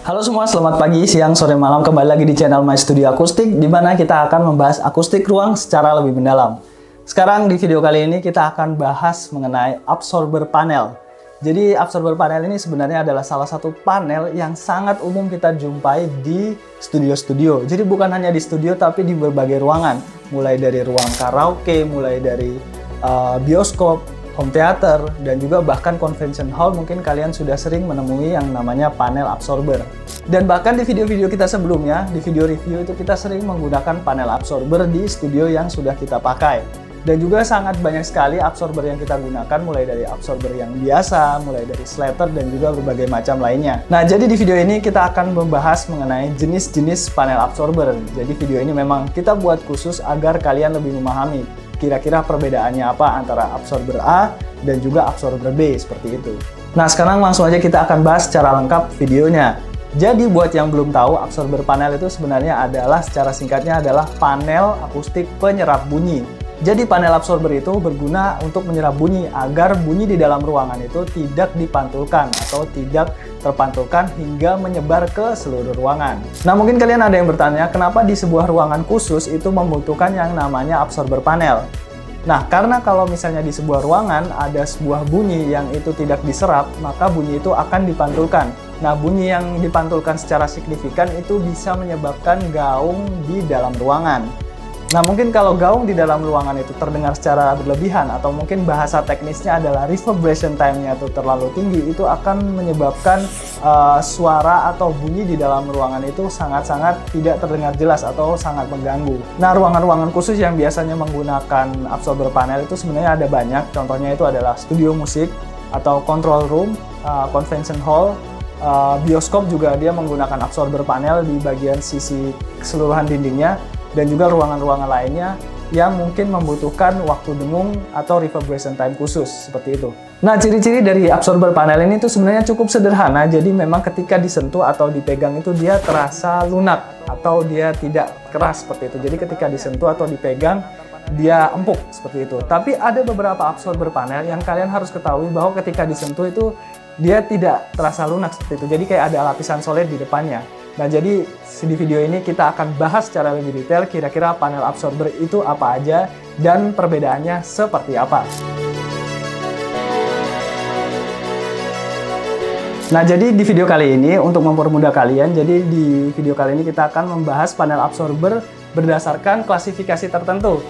Halo semua, selamat pagi, siang, sore, malam. Kembali lagi di channel My Studio Akustik, di mana kita akan membahas akustik ruang secara lebih mendalam. Sekarang di video kali ini kita akan bahas mengenai absorber panel. Jadi absorber panel ini sebenarnya adalah salah satu panel yang sangat umum kita jumpai di studio-studio. Jadi bukan hanya di studio tapi di berbagai ruangan. Mulai dari ruang karaoke, mulai dari bioskop, home theater, dan juga bahkan convention hall mungkin kalian sudah sering menemui yang namanya panel absorber. Dan bahkan di video-video kita sebelumnya, di video review itu kita sering menggunakan panel absorber di studio yang sudah kita pakai. Dan juga sangat banyak sekali absorber yang kita gunakan, mulai dari absorber yang biasa, mulai dari slatter, dan juga berbagai macam lainnya. Nah, jadi di video ini kita akan membahas mengenai jenis-jenis panel absorber. Jadi video ini memang kita buat khusus agar kalian lebih memahami kira-kira perbedaannya apa antara absorber A dan juga absorber B, seperti itu. Nah, sekarang langsung aja kita akan bahas secara lengkap videonya. Jadi buat yang belum tahu, absorber panel itu sebenarnya adalah, secara singkatnya adalah panel akustik penyerap bunyi. Jadi panel absorber itu berguna untuk menyerap bunyi agar bunyi di dalam ruangan itu tidak dipantulkan atau tidak terpantulkan hingga menyebar ke seluruh ruangan. Nah, mungkin kalian ada yang bertanya, kenapa di sebuah ruangan khusus itu membutuhkan yang namanya absorber panel? Nah, karena kalau misalnya di sebuah ruangan ada sebuah bunyi yang itu tidak diserap, maka bunyi itu akan dipantulkan. Nah, bunyi yang dipantulkan secara signifikan itu bisa menyebabkan gaung di dalam ruangan. Nah, mungkin kalau gaung di dalam ruangan itu terdengar secara berlebihan, atau mungkin bahasa teknisnya adalah reverberation time-nya itu terlalu tinggi, itu akan menyebabkan suara atau bunyi di dalam ruangan itu sangat-sangat tidak terdengar jelas atau sangat mengganggu. Nah, ruangan-ruangan khusus yang biasanya menggunakan absorber panel itu sebenarnya ada banyak. Contohnya itu adalah studio musik atau control room, convention hall, bioskop juga dia menggunakan absorber panel di bagian sisi keseluruhan dindingnya, dan juga ruangan-ruangan lainnya yang mungkin membutuhkan waktu dengung atau reverberation time khusus, seperti itu. Nah, ciri-ciri dari absorber panel ini tuh sebenarnya cukup sederhana. Jadi memang ketika disentuh atau dipegang itu dia terasa lunak atau dia tidak keras, seperti itu. Jadi ketika disentuh atau dipegang dia empuk, seperti itu. Tapi ada beberapa absorber panel yang kalian harus ketahui bahwa ketika disentuh itu dia tidak terasa lunak, seperti itu. Jadi kayak ada lapisan solid di depannya. Nah, jadi di video ini kita akan bahas secara lebih detail kira-kira panel absorber itu apa aja dan perbedaannya seperti apa. Nah, jadi di video kali ini untuk mempermudah kalian, jadi di video kali ini kita akan membahas panel absorber berdasarkan klasifikasi tertentu.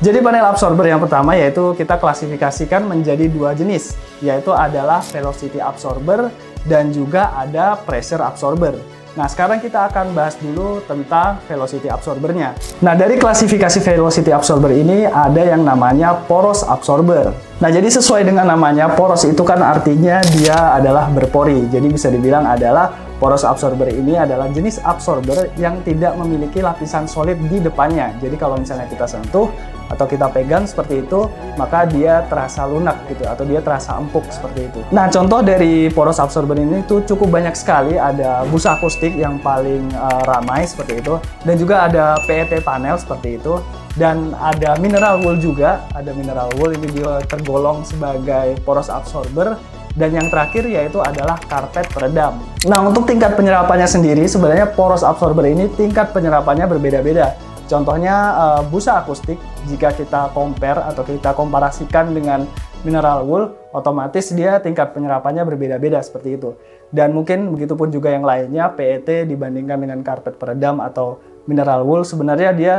Jadi panel absorber yang pertama yaitu kita klasifikasikan menjadi dua jenis, yaitu adalah velocity absorber dan juga ada pressure absorber. Nah, sekarang kita akan bahas dulu tentang velocity absorbernya. Nah, dari klasifikasi velocity absorber ini ada yang namanya porous absorber. Nah, jadi sesuai dengan namanya, porous itu kan artinya dia adalah berpori. Jadi bisa dibilang adalah porous absorber ini adalah jenis absorber yang tidak memiliki lapisan solid di depannya. Jadi kalau misalnya kita sentuh atau kita pegang seperti itu, maka dia terasa lunak gitu, atau dia terasa empuk seperti itu. Nah, contoh dari porous absorber ini tuh cukup banyak sekali. Ada busa akustik yang paling ramai seperti itu, dan juga ada PET panel seperti itu, dan ada mineral wool juga. Ada mineral wool, ini dia tergolong sebagai porous absorber. Dan yang terakhir yaitu adalah karpet peredam. Nah, untuk tingkat penyerapannya sendiri sebenarnya porous absorber ini tingkat penyerapannya berbeda-beda. Contohnya busa akustik, jika kita compare atau kita komparasikan dengan mineral wool, otomatis dia tingkat penyerapannya berbeda-beda seperti itu. Dan mungkin begitupun juga yang lainnya, PET dibandingkan dengan karpet peredam atau mineral wool, sebenarnya dia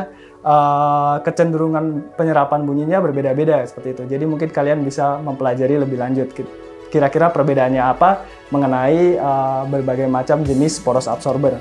kecenderungan penyerapan bunyinya berbeda-beda seperti itu. Jadi mungkin kalian bisa mempelajari lebih lanjut kira-kira perbedaannya apa mengenai berbagai macam jenis porous absorber.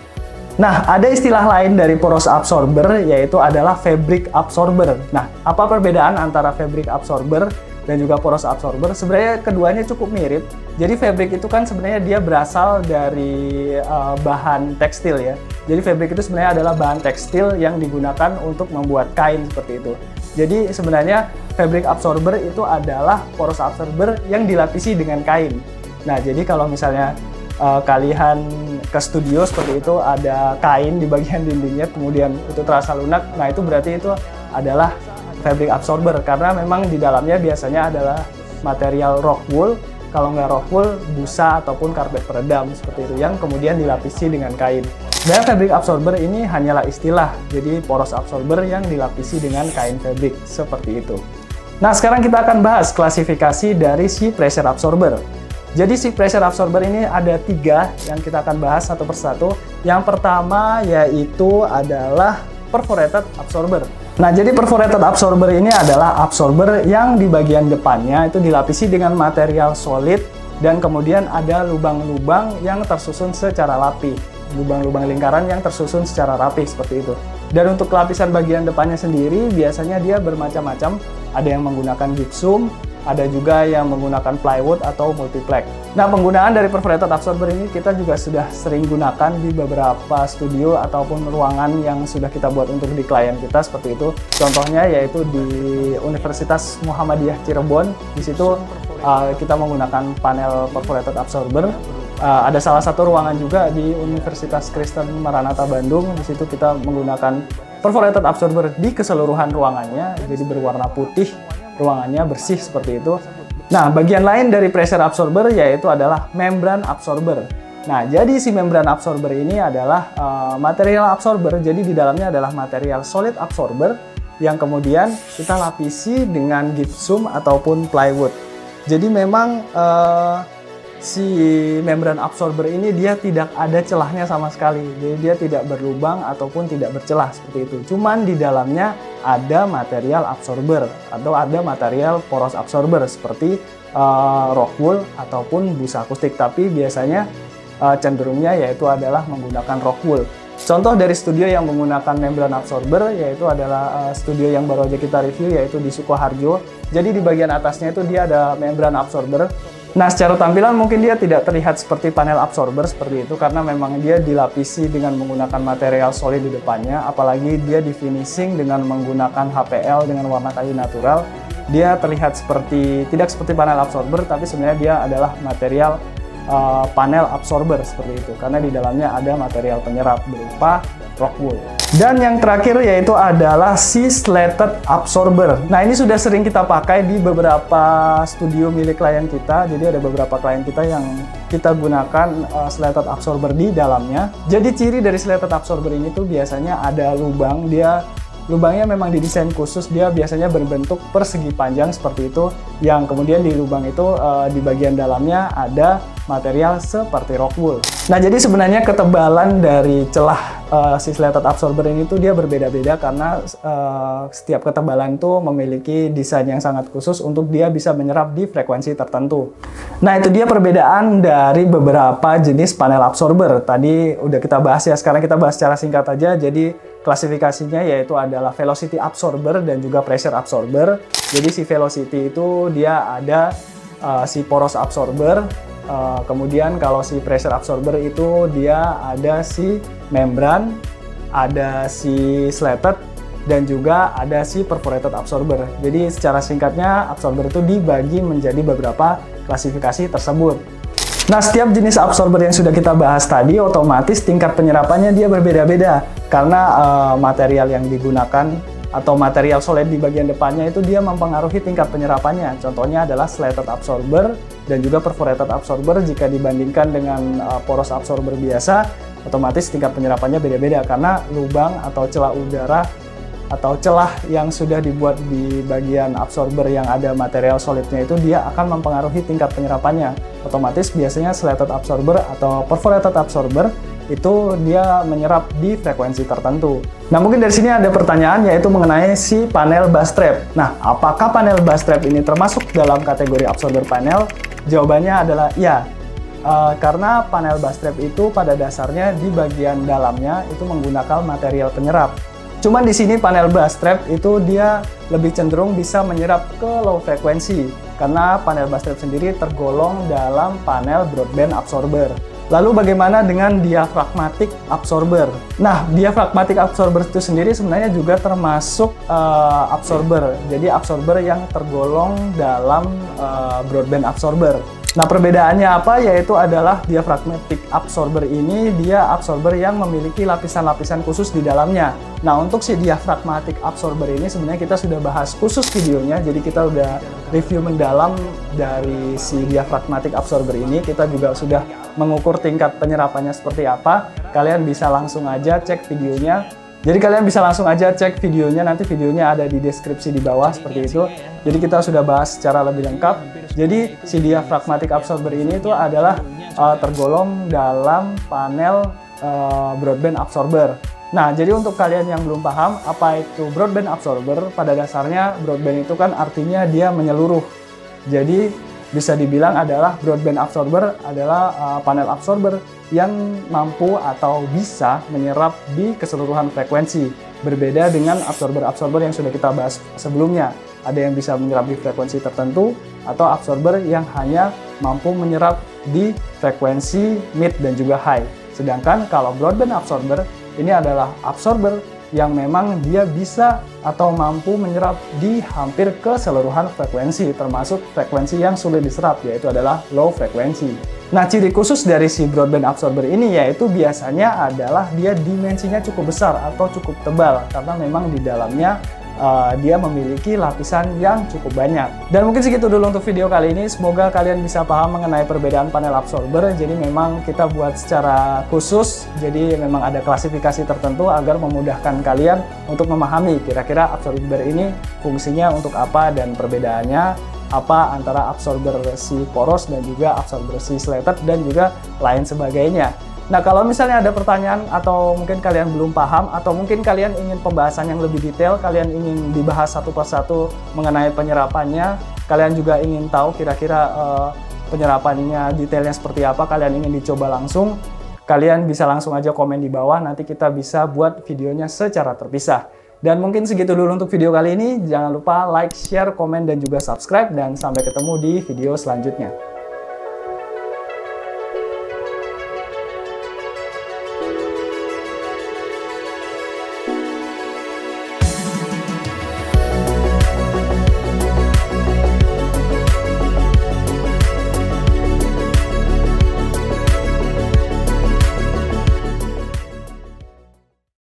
Nah, ada istilah lain dari porous absorber yaitu adalah fabric absorber. Nah, apa perbedaan antara fabric absorber dan juga porous absorber? Sebenarnya keduanya cukup mirip. Jadi fabric itu kan sebenarnya dia berasal dari bahan tekstil ya. Jadi fabric itu sebenarnya adalah bahan tekstil yang digunakan untuk membuat kain seperti itu. Jadi sebenarnya fabric absorber itu adalah porous absorber yang dilapisi dengan kain. Nah, jadi kalau misalnya kalian ke studio seperti itu ada kain di bagian dindingnya kemudian itu terasa lunak, nah itu berarti itu adalah fabric absorber karena memang di dalamnya biasanya adalah material rock wool kalau nggak rock wool, busa ataupun karpet peredam seperti itu yang kemudian dilapisi dengan kain. Dan fabric absorber ini hanyalah istilah, jadi poros absorber yang dilapisi dengan kain fabric seperti itu. Nah, sekarang kita akan bahas klasifikasi dari si pressure absorber. Jadi si pressure absorber ini ada 3 yang kita akan bahas satu persatu. Yang pertama yaitu adalah perforated absorber. Nah, jadi perforated absorber ini adalah absorber yang di bagian depannya itu dilapisi dengan material solid dan kemudian ada lubang-lubang yang tersusun secara rapi. Lubang-lubang lingkaran yang tersusun secara rapi seperti itu. Dan untuk lapisan bagian depannya sendiri biasanya dia bermacam-macam. Ada yang menggunakan gypsum, ada juga yang menggunakan plywood atau multiplex. Nah, penggunaan dari perforated absorber ini kita juga sudah sering gunakan di beberapa studio ataupun ruangan yang sudah kita buat untuk di klien kita seperti itu. Contohnya yaitu di Universitas Muhammadiyah Cirebon. Di situ kita menggunakan panel perforated absorber. Ada salah satu ruangan juga di Universitas Kristen Maranatha Bandung. Di situ kita menggunakan perforated absorber di keseluruhan ruangannya, jadi berwarna putih, ruangannya bersih seperti itu. Nah, bagian lain dari pressure absorber yaitu adalah membran absorber. Nah, jadi si membran absorber ini adalah material absorber, jadi di dalamnya adalah material solid absorber yang kemudian kita lapisi dengan gypsum ataupun plywood. Jadi memang si membran absorber ini dia tidak ada celahnya sama sekali, jadi dia tidak berlubang ataupun tidak bercelah seperti itu. Cuman di dalamnya ada material absorber atau ada material poros absorber seperti rock wool ataupun busa akustik, tapi biasanya cenderungnya yaitu adalah menggunakan rock wool. Contoh dari studio yang menggunakan membran absorber yaitu adalah studio yang baru aja kita review yaitu di Sukoharjo. Jadi di bagian atasnya itu dia ada membran absorber. Nah, secara tampilan mungkin dia tidak terlihat seperti panel absorber seperti itu karena memang dia dilapisi dengan menggunakan material solid di depannya, apalagi dia di finishing dengan menggunakan HPL dengan warna kayu natural. Dia terlihat tidak seperti panel absorber, tapi sebenarnya dia adalah material panel absorber seperti itu karena di dalamnya ada material penyerap berupa rock wool. Dan yang terakhir yaitu adalah si slatted absorber. Nah, ini sudah sering kita pakai di beberapa studio milik klien kita. Jadi ada beberapa klien kita yang kita gunakan slatted absorber di dalamnya. Jadi ciri dari slatted absorber ini tuh biasanya ada lubang. Lubangnya memang didesain khusus, dia biasanya berbentuk persegi panjang seperti itu, yang kemudian di lubang itu di bagian dalamnya ada material seperti rock wool. Nah, jadi sebenarnya ketebalan dari celah si slatted absorber ini tuh dia berbeda-beda karena setiap ketebalan itu memiliki desain yang sangat khusus untuk dia bisa menyerap di frekuensi tertentu. Nah, itu dia perbedaan dari beberapa jenis panel absorber. Tadi udah kita bahas ya, sekarang kita bahas secara singkat aja. Jadi klasifikasinya yaitu adalah velocity absorber dan juga pressure absorber. Jadi si velocity itu dia ada si poros absorber, kemudian kalau si pressure absorber itu dia ada si membran, ada si slatted, dan juga ada si perforated absorber. Jadi secara singkatnya absorber itu dibagi menjadi beberapa klasifikasi tersebut. Nah, setiap jenis absorber yang sudah kita bahas tadi otomatis tingkat penyerapannya dia berbeda-beda karena material yang digunakan atau material solid di bagian depannya itu dia mempengaruhi tingkat penyerapannya. Contohnya adalah slatted absorber dan juga perforated absorber. Jika dibandingkan dengan poros absorber biasa, otomatis tingkat penyerapannya beda-beda karena lubang atau celah udara atau celah yang sudah dibuat di bagian absorber yang ada material solidnya itu dia akan mempengaruhi tingkat penyerapannya. Otomatis biasanya slatted absorber atau perforated absorber itu dia menyerap di frekuensi tertentu. Nah, mungkin dari sini ada pertanyaan yaitu mengenai si panel bus trap. Nah, apakah panel bus trap ini termasuk dalam kategori absorber panel? Jawabannya adalah iya. Karena panel bus trap itu pada dasarnya di bagian dalamnya itu menggunakan material penyerap. Cuman di sini panel bus trap itu dia lebih cenderung bisa menyerap ke low frekuensi karena panel bus trap sendiri tergolong dalam panel broadband absorber. Lalu bagaimana dengan diaphragmatic absorber? Nah, diaphragmatic absorber itu sendiri sebenarnya juga termasuk absorber. Jadi absorber yang tergolong dalam broadband absorber. Nah, perbedaannya apa? Yaitu adalah diaphragmatic absorber ini dia absorber yang memiliki lapisan-lapisan khusus di dalamnya. Nah, untuk si diaphragmatic absorber ini sebenarnya kita sudah bahas khusus videonya. Jadi kita udah review mendalam dari si diaphragmatic absorber ini. Kita juga sudah mengukur tingkat penyerapannya seperti apa. Kalian bisa langsung aja cek videonya. Jadi kalian bisa langsung aja cek videonya, nanti videonya ada di deskripsi di bawah seperti itu. Jadi kita sudah bahas secara lebih lengkap. Jadi si diaphragmatic absorber ini itu adalah tergolong dalam panel broadband absorber. Nah, jadi untuk kalian yang belum paham apa itu broadband absorber, pada dasarnya broadband itu kan artinya dia menyeluruh. Jadi bisa dibilang adalah broadband absorber adalah panel absorber yang mampu atau bisa menyerap di keseluruhan frekuensi. Berbeda dengan absorber-absorber yang sudah kita bahas sebelumnya. Ada yang bisa menyerap di frekuensi tertentu atau absorber yang hanya mampu menyerap di frekuensi mid dan juga high. Sedangkan kalau broadband absorber ini adalah absorber yang memang dia bisa atau mampu menyerap di hampir keseluruhan frekuensi, termasuk frekuensi yang sulit diserap, yaitu adalah low frekuensi. Nah, ciri khusus dari si broadband absorber ini yaitu biasanya adalah dia dimensinya cukup besar atau cukup tebal, karena memang di dalamnya dia memiliki lapisan yang cukup banyak. Dan mungkin segitu dulu untuk video kali ini. Semoga kalian bisa paham mengenai perbedaan panel absorber. Jadi memang kita buat secara khusus, jadi memang ada klasifikasi tertentu agar memudahkan kalian untuk memahami kira-kira absorber ini fungsinya untuk apa dan perbedaannya apa antara absorber si poros dan juga absorber si slated dan juga lain sebagainya. Nah, kalau misalnya ada pertanyaan atau mungkin kalian belum paham atau mungkin kalian ingin pembahasan yang lebih detail, kalian ingin dibahas satu persatu mengenai penyerapannya, kalian juga ingin tahu kira-kira penyerapannya detailnya seperti apa, kalian ingin dicoba langsung, kalian bisa langsung aja komen di bawah, nanti kita bisa buat videonya secara terpisah. Dan mungkin segitu dulu untuk video kali ini, jangan lupa like, share, komen, dan juga subscribe, dan sampai ketemu di video selanjutnya.